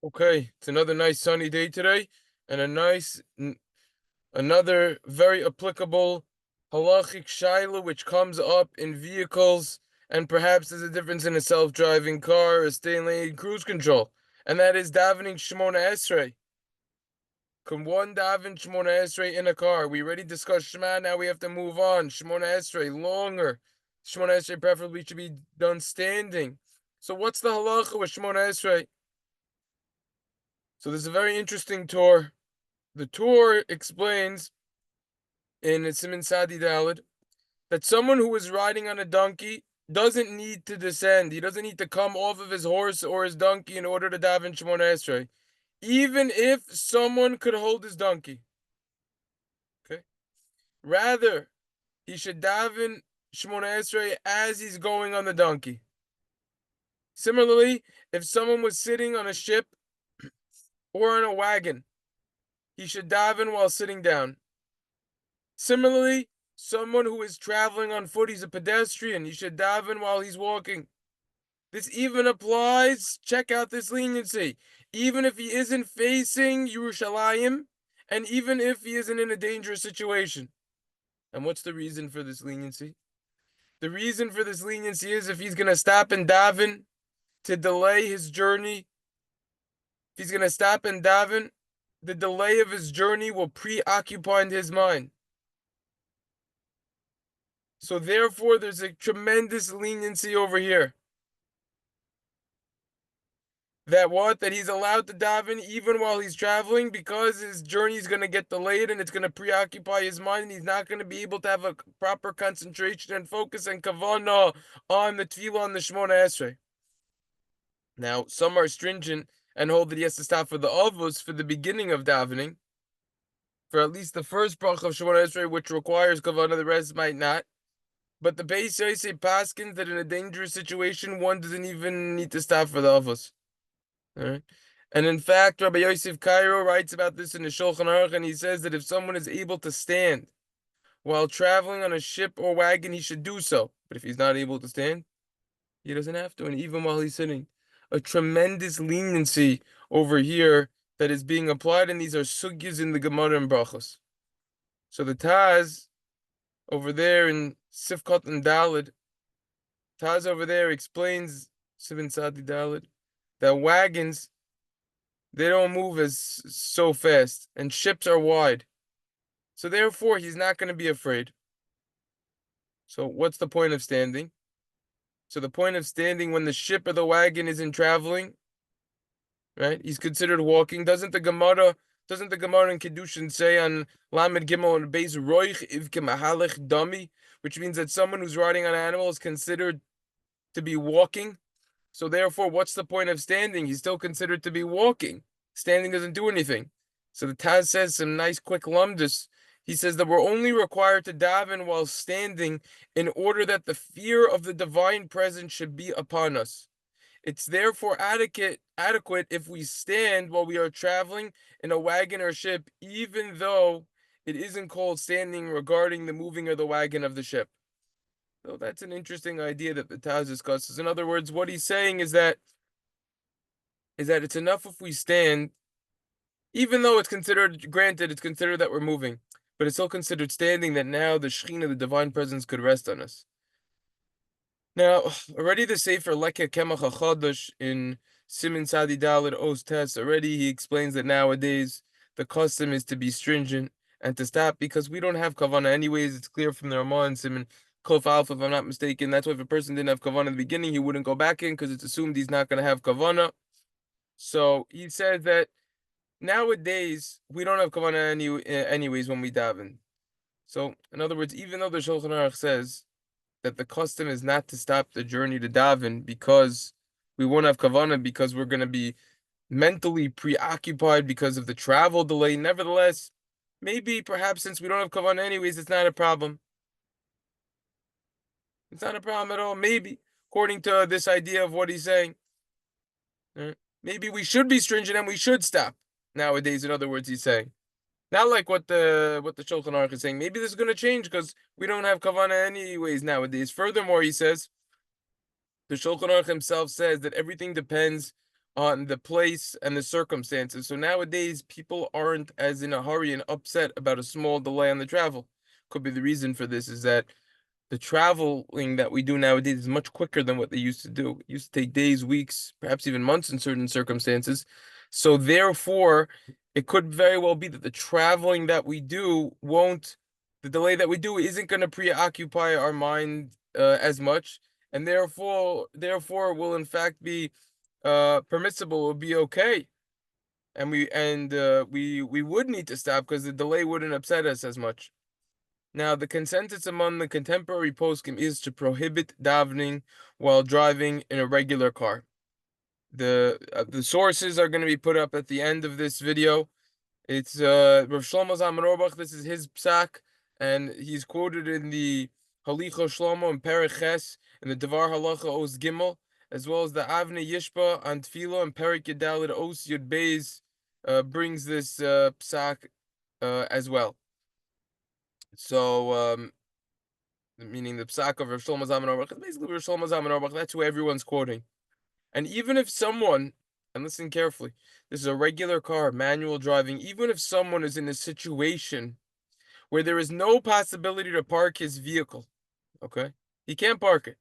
Okay, it's another nice sunny day today, and another very applicable halachic shaila which comes up in vehicles, and perhaps there's a difference in a self-driving car, a stay lane, cruise control, and that is davening Shemoneh Esray. Can one daven Shemoneh Esray in a car? We already discussed Shema, now we have to move on. Shemoneh Esray, longer. Shemoneh Esray preferably should be done standing. So what's the halacha with Shemoneh Esray? So there's a very interesting Torah. The Torah explains in Siman Daled that someone who is riding on a donkey doesn't need to descend. He doesn't need to come off of his horse or his donkey in order to daven Shemoneh Esrei, even if someone could hold his donkey. Okay, rather he should daven Shemoneh Esrei as he's going on the donkey. Similarly, if someone was sitting on a ship or on a wagon, he should daven while sitting down. Similarly, someone who is traveling on foot, he's a pedestrian, he should daven while he's walking. This even applies, check out this leniency, even if he isn't facing Yerushaliyim, and even if he isn't in a dangerous situation. And what's the reason for this leniency? The reason for this leniency is if he's going to stop and daven to delay his journey, if he's going to stop and daven, the delay of his journey will preoccupy his mind. So therefore, there's a tremendous leniency over here. That he's allowed to daven even while he's traveling, because his journey is going to get delayed and it's going to preoccupy his mind, and he's not going to be able to have a proper concentration and focus and kavana on the tefillah on the Shemoneh Esray. Now, some are stringent and hold that he has to stop for the avos for the beginning of davening, for at least the first bracha of Shemoneh Esray, which requires kavana, the rest might not. But the Beis Yosef paskens that in a dangerous situation, one doesn't even need to stop for the avos. All right. And in fact, Rabbi Yosef Cairo writes about this in the Shulchan Aruch, and he says that if someone is able to stand while traveling on a ship or wagon, he should do so. But if he's not able to stand, he doesn't have to, and even while he's sitting. A tremendous leniency over here that is being applied, and these are sugyas in the Gemara and Brachos. So the Taz over there in Sifkot and Daled, Taz over there explains, Siman Daled, that wagons, they don't move as so fast, and ships are wide. So therefore, he's not going to be afraid. So what's the point of standing? So the point of standing when the ship or the wagon isn't traveling, right? He's considered walking. Doesn't the Gemara in Kedushin say on Lamed Gimel and Beis Roich Ivke Mahalech Dami, which means that someone who's riding on an animal is considered to be walking. So therefore, what's the point of standing? He's still considered to be walking. Standing doesn't do anything. So the Taz says some nice quick lumdus. He says that we're only required to daven while standing in order that the fear of the divine presence should be upon us. It's therefore adequate if we stand while we are traveling in a wagon or ship, even though it isn't called standing regarding the moving of the wagon of the ship. So that's an interesting idea that the Taz discusses. In other words, what he's saying is that it's enough if we stand, even though it's considered that we're moving, but it's still considered standing, that now the Shekhinah, the divine presence, could rest on us. Now, already the Sefer Lekeh Kemach HaChadosh in Siman Daled Oz Tes, already he explains that nowadays the custom is to be stringent and to stop, because we don't have kavana anyways. It's clear from the Ramah and Siman Kof Alpha, if I'm not mistaken. That's why if a person didn't have kavana in the beginning, he wouldn't go back in, because it's assumed he's not going to have kavana. So he says that nowadays we don't have kavana anyways when we daven. So in other words, even though the Shulchan Aruch says that the custom is not to stop the journey to daven because we won't have kavana, because we're going to be mentally preoccupied because of the travel delay, nevertheless, maybe perhaps since we don't have kavana anyways, it's not a problem. It's not a problem at all. Maybe, according to this idea of what he's saying, maybe we should be stringent and we should stop nowadays. In other words, he's saying, not like what the Shulchan Aruch is saying. Maybe this is going to change because we don't have kavana anyways nowadays. Furthermore, he says, the Shulchan Aruch himself says that everything depends on the place and the circumstances. So nowadays, people aren't as in a hurry and upset about a small delay on the travel. Could be the reason for this is that the traveling that we do nowadays is much quicker than what they used to do. It used to take days, weeks, perhaps even months in certain circumstances. So therefore, it could very well be that the traveling that we do the delay that we do isn't going to preoccupy our mind as much, and therefore will in fact be permissible, will be okay. And we would need to stop because the delay wouldn't upset us as much. Now, the consensus among the contemporary poskim is to prohibit davening while driving in a regular car. The sources are going to be put up at the end of this video. It's Rav Shlomo Zalman Auerbach. This is his psak, and he's quoted in the Halicha Shlomo and Perek Ches and the Devar Halacha Os Gimel, as well as the Avnei Yishpa on Tefillah and Perek Yedalid Os Yud Beis brings this psak as well. So, meaning the psak of Rav Shlomo Zalman Auerbach, basically Rav Shlomo Zalman Auerbach, that's who everyone's quoting. And even if someone, and listen carefully, this is a regular car, manual driving, even if someone is in a situation where there is no possibility to park his vehicle, okay? He can't park it.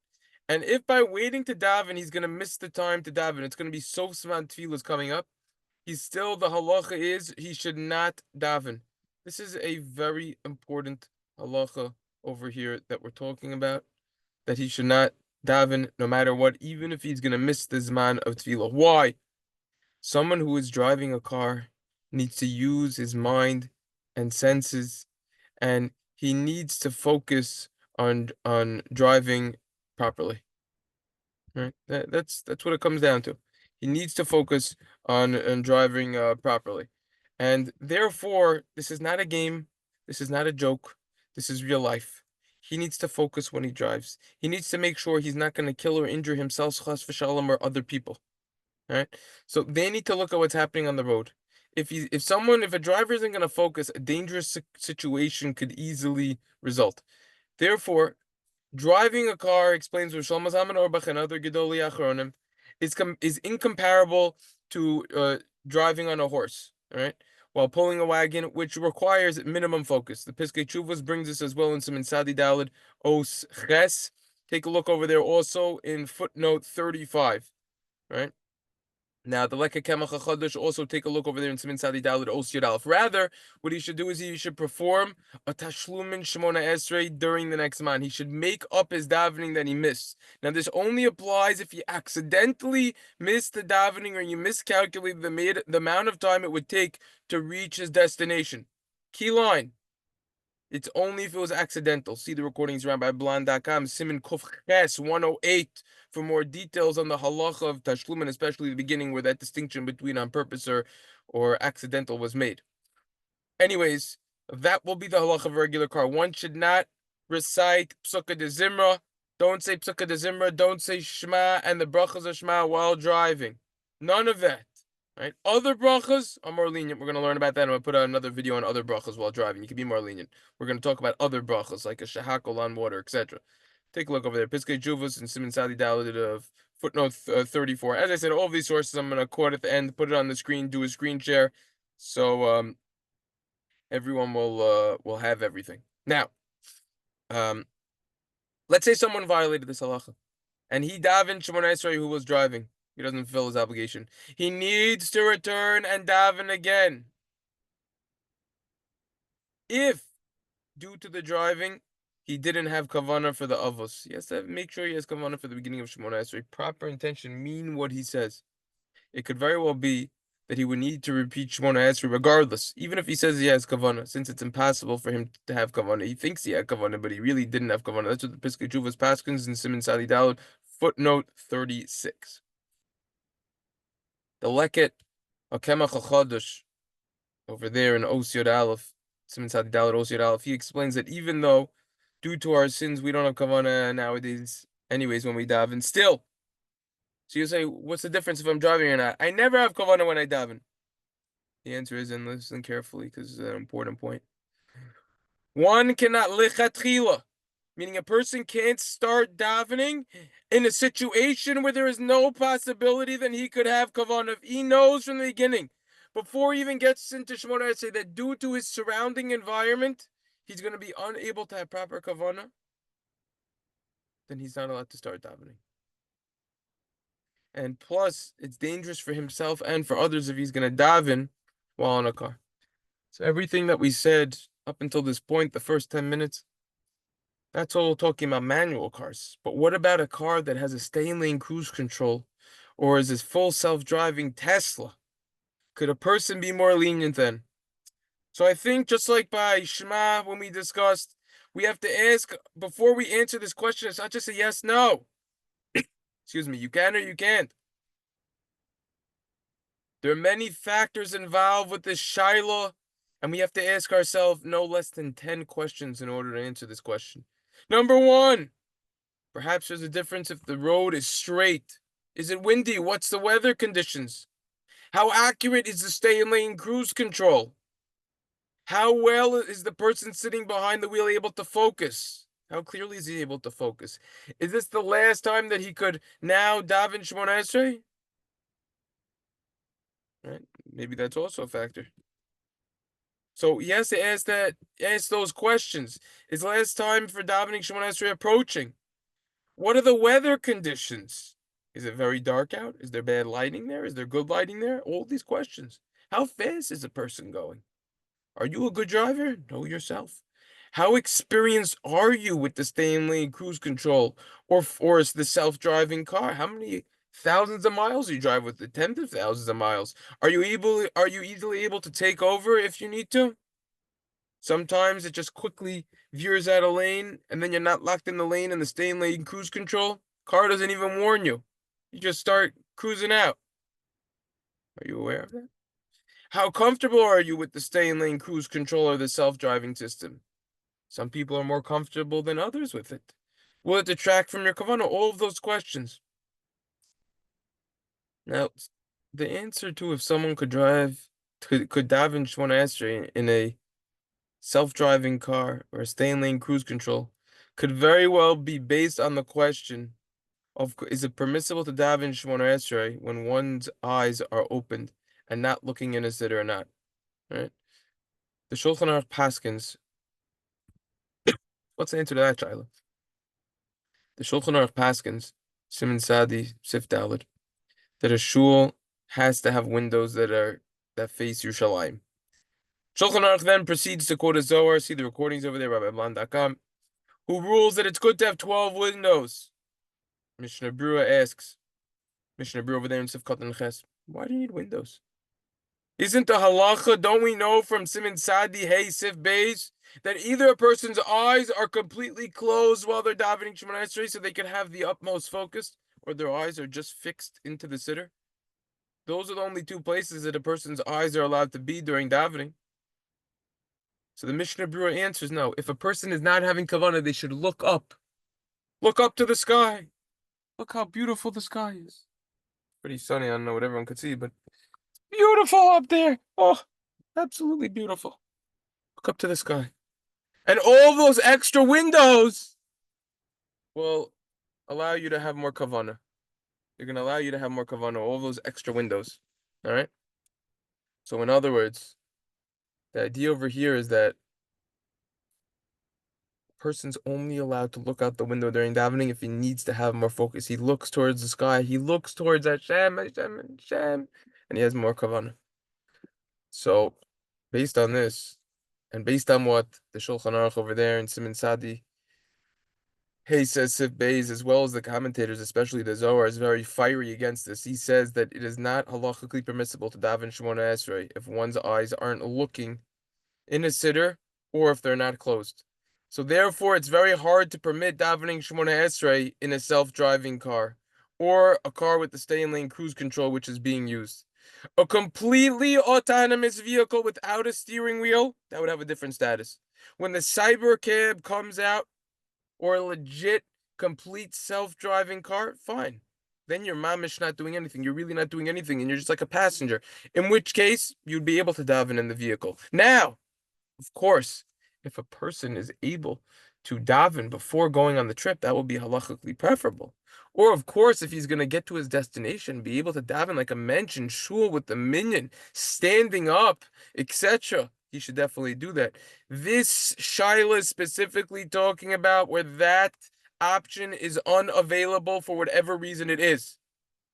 And if by waiting to daven, he's going to miss the time to daven, it's going to be so Siman Tefillah coming up, the halacha is he should not daven. This is a very important halacha over here that we're talking about, that he should not daven no matter what, even if he's going to miss the zman of tefillah. Why? Someone who is driving a car needs to use his mind and senses, and he needs to focus on driving properly. Right? That's what it comes down to. He needs to focus on driving properly. And therefore, this is not a game. This is not a joke. This is real life. He needs to focus when he drives. He needs to make sure he's not going to kill or injure himself, chas v'shalom, or other people. All right? So they need to look at what's happening on the road. If a driver isn't going to focus, a dangerous situation could easily result. Therefore, driving a car, explains with Shlomo Zalman Auerbach and other Gedolei Achronim, is incomparable to driving on a horse, all right? While pulling a wagon, which requires minimum focus. The Piskei Teshuvos brings this as well in Siman Sadi Daled Os Ches. Take a look over there also in footnote 35, right? Now, the Leka Kemach HaChadosh, also take a look over there in Siman Sadi Daled Os Yud Aleph. Rather, what he should do is he should perform a Tashlumin Shemoneh Esray during the next man. He should make up his davening that he missed. Now, this only applies if you accidentally missed the davening or you miscalculated the amount of time it would take to reach his destination. Key line. It's only if it was accidental. See the recordings around by Blan.com, Siman Kuf Ches 108 for more details on the halacha of Tashlumin, especially the beginning where that distinction between on purpose or accidental was made. Anyways, that will be the halacha of a regular car. One should not recite Psukkah de Zimra. Don't say Psukkah de Zimra. Don't say Shema and the brachas of Shema while driving. None of that. Right? Other brachas are more lenient. We're going to learn about that. I'm going to put out another video on other brachas while driving. You can be more lenient. We're going to talk about other brachas like a shahakol on water, etc. Take a look over there. Piskei Teshuvos and Siman Sadi Daled of footnote 34. As I said, all of these sources I'm going to quote at the end, put it on the screen, do a screen share, so everyone will have everything. Now, let's say someone violated this halacha, and he davened Shemoneh Esray who was driving. He doesn't fulfill his obligation. He needs to return and daven again. If, due to the driving, he didn't have kavana for the avos, he has to make sure he has kavana for the beginning of Shemoneh Esray. Proper intention, mean what he says. It could very well be that he would need to repeat Shemoneh Esray regardless, even if he says he has kavana, since it's impossible for him to have kavana. He thinks he had kavana, but he really didn't have kavana. That's what the Piskei Teshuvos paskens in Siman Sadi Daled, footnote 36. The Leket Kemach HaChadosh over there in Os Yud Aleph, Siman Sadi Daled Os Yud Aleph, he explains that even though due to our sins we don't have kavana nowadays, anyways, when we daven, still. So you say, what's the difference if I'm driving or not? I never have kavana when I daven. The answer is, and listen carefully because it's an important point. One cannot lichatchila, Meaning a person can't start davening in a situation where there is no possibility that he could have kavana. If he knows from the beginning, before he even gets into Shemoneh Esray, that due to his surrounding environment, he's going to be unable to have proper kavana, then he's not allowed to start davening. And plus, it's dangerous for himself and for others if he's going to daven while on a car. So everything that we said up until this point, the first 10 minutes, that's all talking about manual cars. But what about a car that has a stay-in-lane cruise control or is this full self-driving Tesla? Could a person be more lenient then? So I think just like by Shema, when we discussed, we have to ask, before we answer this question, it's not just a yes, no. Excuse me, you can or you can't. There are many factors involved with this Shiloh, and we have to ask ourselves no less than 10 questions in order to answer this question. Number one, perhaps there's a difference if the road is straight. Is it windy? What's the weather conditions? How accurate is the stay-in-lane cruise control? How well is the person sitting behind the wheel able to focus? How clearly is he able to focus? Is this the last time that he could now daven Shemoneh Esray? Right? Maybe that's also a factor. So he has to ask those questions. Is last time for davening Shemoneh Esray approaching? What are the weather conditions? Is it very dark out? Is there bad lighting there? Is there good lighting there? All these questions. How fast is a person going? Are you a good driver? Know yourself. How experienced are you with the stay-in-lane cruise control or the self-driving car? How many thousands of miles you drive with it? Tens of thousands of miles. Are you easily able to take over if you need to? Sometimes it just quickly veers out of lane, and then you're not locked in the lane and the stay-in-lane cruise control. Car doesn't even warn you. You just start cruising out. Are you aware of that? How comfortable are you with the stay-in-lane cruise control or the self-driving system? Some people are more comfortable than others with it. Will it detract from your kavana? All of those questions. Now, the answer to if someone could daven Shemoneh Esray in a self-driving car or stay-in-lane cruise control could very well be based on the question of is it permissible to daven Shemoneh Esray when one's eyes are opened and not looking in a sitter or not, right? The Shulchan Aruch paskens. What's the answer to that, Shiloh? The Shulchan Aruch paskens, Siman Sadi, Sif Daled, that a shul has to have windows that face Yerushaliyim. Shulchan Aruch then proceeds to quote a Zohar, see the recordings over there, RabbiBlan.com, who rules that it's good to have 12 windows. Mishnah Berurah asks, Mishnah Berurah over there in Sif Katan Ches, why do you need windows? Isn't the halacha, don't we know from Siman Sadi, Hey, Sif Beis, that either a person's eyes are completely closed while they're davening Shemoneh Esray so they can have the utmost focus, or their eyes are just fixed into the sitter? Those are the only two places that a person's eyes are allowed to be during davening. So the Mishnah Berurah answers no. If a person is not having kavana, they should look up. Look up to the sky. Look how beautiful the sky is. Pretty sunny. I don't know what everyone could see, but beautiful up there. Oh, absolutely beautiful. Look up to the sky. And all those extra windows will allow you to have more kavana. They're going to allow you to have more kavana, all those extra windows. All right? So in other words, the idea over here is that a person's only allowed to look out the window during davening if he needs to have more focus. He looks towards the sky. He looks towards Hashem, Hashem, Hashem, and he has more kavana. So based on this, and based on what the Shulchan Aruch over there in Siman Sadi, Hey says Sif Beis, as well as the commentators, especially the Zohar, is very fiery against this. He says that it is not halachically permissible to daven Shemoneh Esray if one's eyes aren't looking in a sitter or if they're not closed. So therefore, it's very hard to permit davening Shemoneh Esray in a self-driving car or a car with the stay-in-lane cruise control, which is being used. A completely autonomous vehicle without a steering wheel, that would have a different status. When the cyber cab comes out, or a legit, complete self-driving car, fine. Then you're mamish not doing anything. You're really not doing anything, and you're just like a passenger. In which case, you'd be able to daven in the vehicle. Now, of course, if a person is able to daven before going on the trip, that will be halachically preferable. Or, of course, if he's going to get to his destination, be able to daven like a mensch in shul with the minyan, standing up, etc., he should definitely do that. This shaila is specifically talking about where that option is unavailable for whatever reason it is.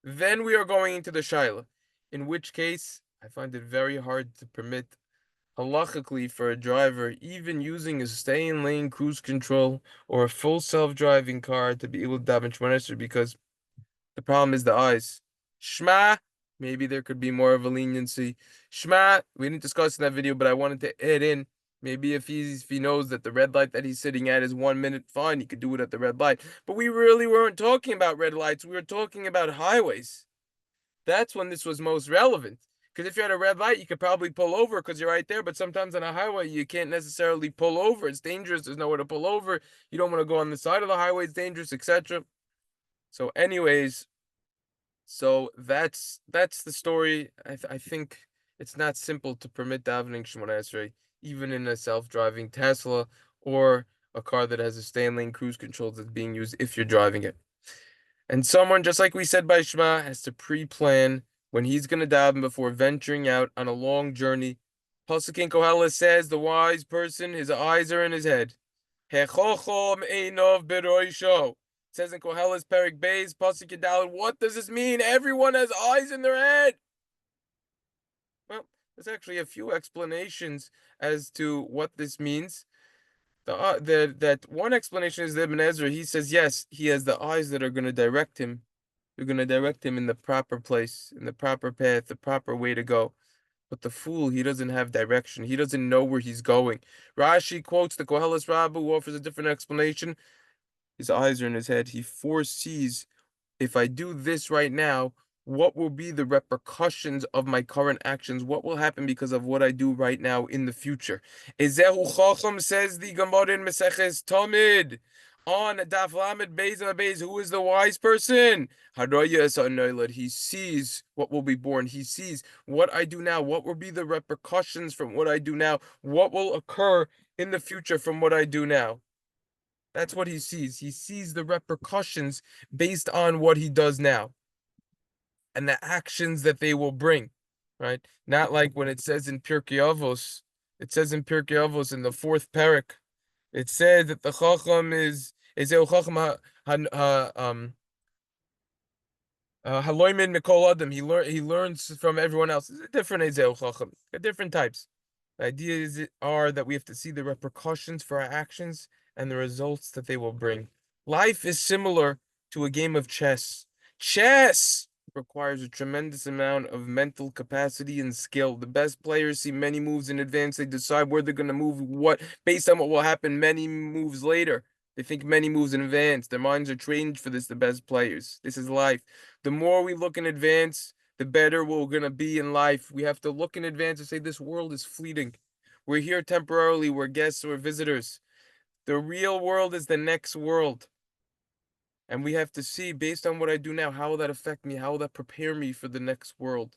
Then we are going into the shaila, in which case I find it very hard to permit halachically for a driver, even using a stay in lane cruise control or a full self-driving car, to be able to daven Shemoneh Esray, because the problem is the eyes. Shema, maybe there could be more of a leniency. Shema, we didn't discuss in that video, but I wanted to add in, maybe if he knows that the red light that he's sitting at is 1 minute, fine, he could do it at the red light. But we really weren't talking about red lights, we were talking about highways. That's when this was most relevant. Because if you're at a red light, you could probably pull over because you're right there. But sometimes on a highway, you can't necessarily pull over. It's dangerous. There's nowhere to pull over. You don't want to go on the side of the highway. It's dangerous, etc. So, anyways, so that's the story. I think it's not simple to permit davening Shemoneh Esray, even in a self-driving Tesla or a car that has a stay-in-lane cruise control that's being used if you're driving it. And someone, just like we said by Shema, has to pre-plan when he's going to daven before venturing out on a long journey. Pasuk in Koheles says, the wise person, his eyes are in his head. Hechochom einov beroisho. It says in Koheles Perek Beis, Pasuk Yudaled, what does this mean? Everyone has eyes in their head. Well, there's actually a few explanations as to what this means. That one explanation is that Ibn Ezra, he says, yes, he has the eyes that are going to direct him. They're going to direct him in the proper place, in the proper path, the proper way to go. But the fool, he doesn't have direction. He doesn't know where he's going. Rashi quotes the Koheles Rabbah, who offers a different explanation. His eyes are in his head. He foresees, if I do this right now, what will be the repercussions of my current actions? What will happen because of what I do right now in the future? Ezehu Chacham, says the Gemara in Maseches Tamid on Daf Lamed Beis and Beis. Who is the wise person? He sees what will be born. He sees what I do now. What will be the repercussions from what I do now? What will occur in the future from what I do now? That's what he sees. He sees the repercussions based on what he does now and the actions that they will bring, right? Not like when it says in Pirkei Avos, it says in Pirkei Avos in the 4th parak, it says that the Chacham is a Chacham Haloimin Mikol Adam. He learns from everyone else. It's a different Ezeu Chacham, different types. The ideas are that we have to see the repercussions for our actions and the results that they will bring. Life is similar to a game of chess. Chess requires a tremendous amount of mental capacity and skill. The best players see many moves in advance. They decide where they're going to move what based on what will happen many moves later. They think many moves in advance. Their minds are trained for this, the best players. This is life. The more we look in advance, the better we're going to be in life. We have to look in advance and say, this world is fleeting. We're here temporarily. We're guests. We're visitors. The real world is the next world. And we have to see, based on what I do now, how will that affect me? How will that prepare me for the next world?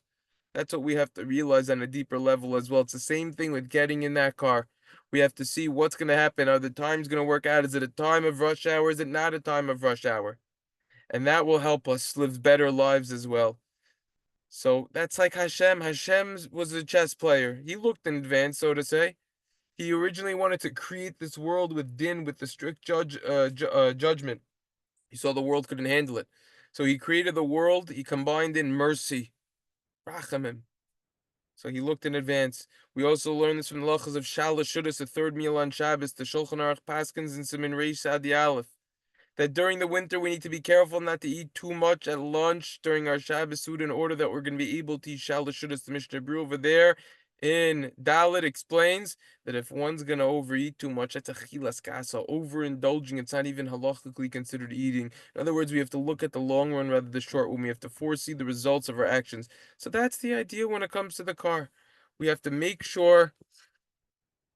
That's what we have to realize on a deeper level as well. It's the same thing with getting in that car. We have to see what's going to happen. Are the times going to work out? Is it a time of rush hour? Is it not a time of rush hour? And that will help us live better lives as well. So that's like Hashem. Hashem was a chess player. He looked in advance, so to say. He originally wanted to create this world with din, with the strict judgment. He saw the world couldn't handle it. So he created the world. He combined in mercy. Rachamim. So he looked in advance. We also learn this from the Lachas of Shalosh Shudas, the 3rd meal on Shabbos, the Shulchan Aruch paskens and Siman Reish Adi Aleph. That during the winter we need to be careful not to eat too much at lunch during our Shabbos food in order that we're going to be able to eat Shalosh Shudas. The Mishnah Brew over there in Dalit explains that if one's going to overeat too much, that's a chilas kasa, overindulging. It's not even halachically considered eating. In other words, we have to look at the long run rather than the short one. We have to foresee the results of our actions. So that's the idea when it comes to the car. We have to make sure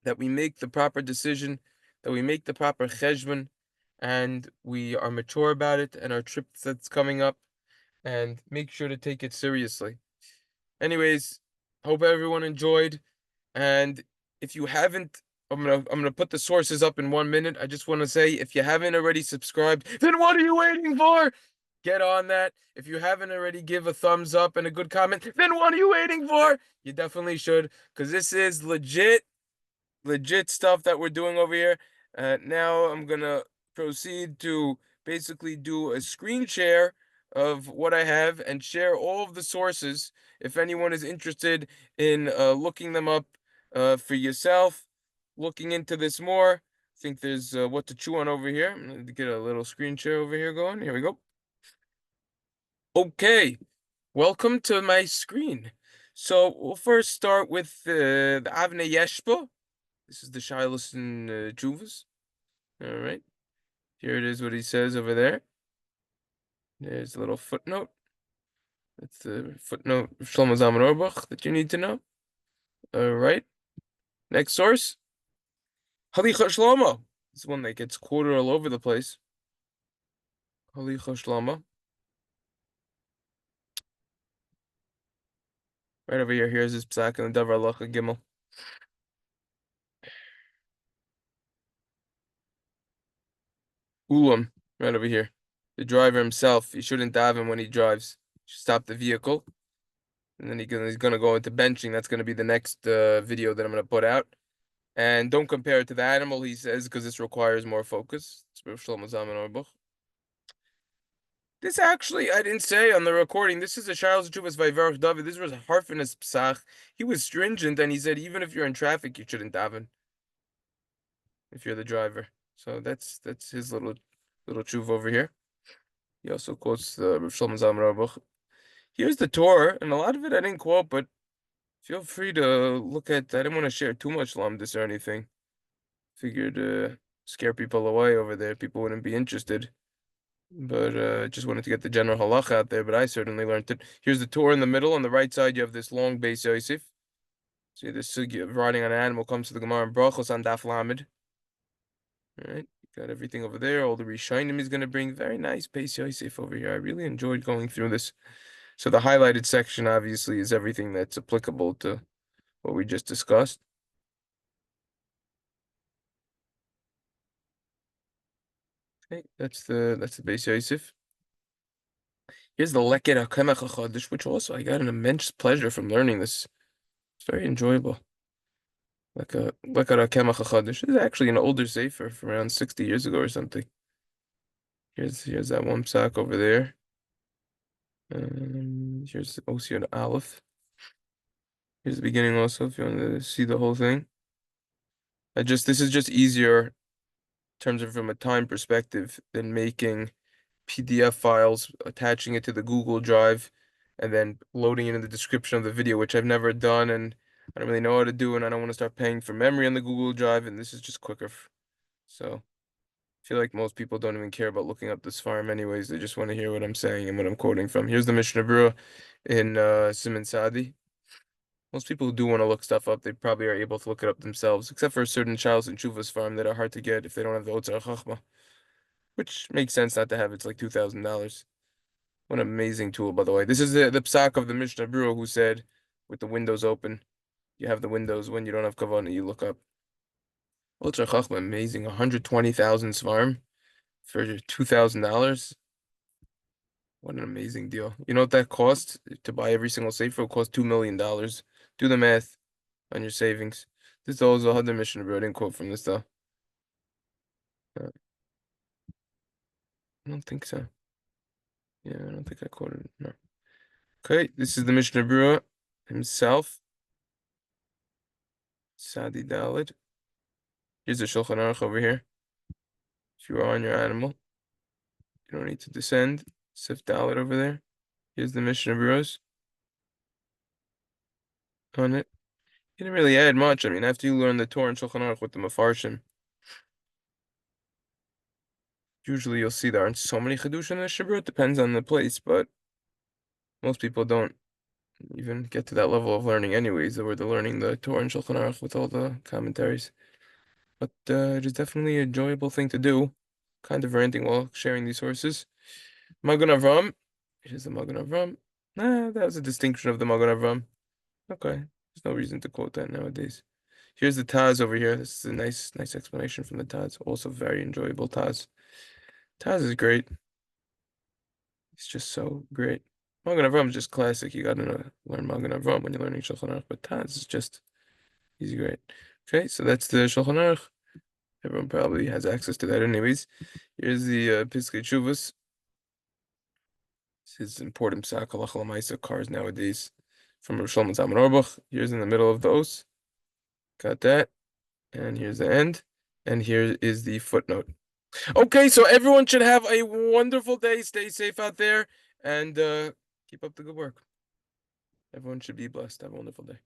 that we make the proper decision, that we make the proper cheshbon, and we are mature about it and our trip that's coming up, and make sure to take it seriously. Anyways, hope everyone enjoyed, and if you haven't I'm gonna put the sources up in 1 minute. I just want to say, if you haven't already subscribed, then what are you waiting for? Get on that. If you haven't already, give a thumbs up and a good comment, then what are you waiting for? You definitely should, because this is legit stuff that we're doing over here. Now I'm gonna proceed to basically do a screen share of what I have and share all of the sources if anyone is interested in looking them up for yourself, looking into this more. I think there's what to chew on over here. I'm gonna get a little screen share over here going. Here we go. Okay, welcome to my screen. So we'll first start with the Avnei Yeshba. This is the Shilas and Juvas. All right. Here it is, what he says over there. There's a little footnote. That's the footnote of Shlomo Zalman Auerbach that you need to know. All right. Next source. Halicha Shlomo. This is one that gets quoted all over the place. Halicha Shlomo. Right over here. Here's his psak and the Davar Halacha Gimel. Ulam. Right over here. The driver himself, he shouldn't daven when he drives. He should stop the vehicle. And then he's gonna go into benching. That's gonna be the next video that I'm gonna put out. And don't compare it to the animal, he says, because this requires more focus. This actually, I didn't say on the recording. This is a Charles Juvas Vayvarach David. This was a harfinus psach. He was stringent, and he said even if you're in traffic, you shouldn't daven if you're the driver. So that's his little tshuva over here. He also quotes the Rav Shlomo Zalman Auerbach. Here's the Torah, and a lot of it I didn't quote, but feel free to look at. I didn't want to share too much lamdis or anything. Figured scare people away over there. People wouldn't be interested. But just wanted to get the general halach out there. But I certainly learned it. Here's the Torah in the middle. On the right side, you have this long Beis Yosef. See, the sugi of riding on an animal comes to the Gemara and Brachos on Daf Lamed. All right, got everything over there. All the Rishonim is going to bring. Very nice Beis Yosef over here. I really enjoyed going through this. So the highlighted section, obviously, is everything that's applicable to what we just discussed. Okay, that's the Beis Yosef. Here's the Leket HaKemach HaChodesh, which also I got an immense pleasure from learning this. It's very enjoyable. Leket HaKemach HaChodesh. This is actually an older sefer from around 60 years ago or something. Here's that one psak over there. Here's Osion Aleph. Here's the beginning also, if you want to see the whole thing. This is just easier in terms of from a time perspective than making PDF files, attaching it to the Google Drive, and then loading it in the description of the video, which I've never done, and I don't really know how to do, and I don't want to start paying for memory on the Google Drive, and this is just quicker. So I feel like most people don't even care about looking up this farm anyways. They just want to hear what I'm saying and what I'm quoting from. Here's the Mishnah Berurah in Siman Sadi. Most people who do want to look stuff up, they probably are able to look it up themselves, except for a certain Charles and Chuvas farm that are hard to get if they don't have the Otzar Chachma, which makes sense not to have. It's like $2,000. What an amazing tool, by the way. This is the psak of the Mishnah Berurah who said, with the windows open, you have the windows when you don't have kavana, you look up. Ultra Chachma, amazing. 120,000 svarm for $2,000. What an amazing deal. You know what that costs to buy every single sefer? It costs $2 million. Do the math on your savings. This is also the Mishnah Berurah. I didn't quote from this though. I don't think so. Yeah, I don't think I quoted it. No. Okay, this is the Mishnah Berurah himself. Sadi Dalid. Here's the Shulchan Aruch over here. If you are on your animal, you don't need to descend. Sif Dalid over there. Here's the Mishnah Berurahs on it. You didn't really add much. I mean, after you learn the Torah and Shulchan Aruch with the Mefarshim, usually you'll see there aren't so many Chidush in the Mishnah Berurah. It depends on the place, but most people don't even get to that level of learning anyways, where they're learning the Torah and Shulchan Aruch with all the commentaries. But it is definitely an enjoyable thing to do. Kind of ranting while sharing these sources. Magen Avram. Here's the Magen Avram. That was a distinction of the Magen Avram. Okay. There's no reason to quote that nowadays. Here's the Taz over here. This is a nice explanation from the Taz. Also very enjoyable Taz. Taz is great. It's just so great. Magen Avram is just classic. You gotta learn Magen Avram when you're learning Shulchan Aruch, but Taz is just, he's great. Okay, so that's the Shulchan Aruch. Everyone probably has access to that anyways. Here's the Piskei Teshuvos. This is important psak halacha l'maisa cars nowadays from Yerushaliyim Zaman Orbach. Here's in the middle of the os. Got that. And here's the end. And here is the footnote. Okay, so everyone should have a wonderful day. Stay safe out there and keep up the good work. Everyone should be blessed. Have a wonderful day.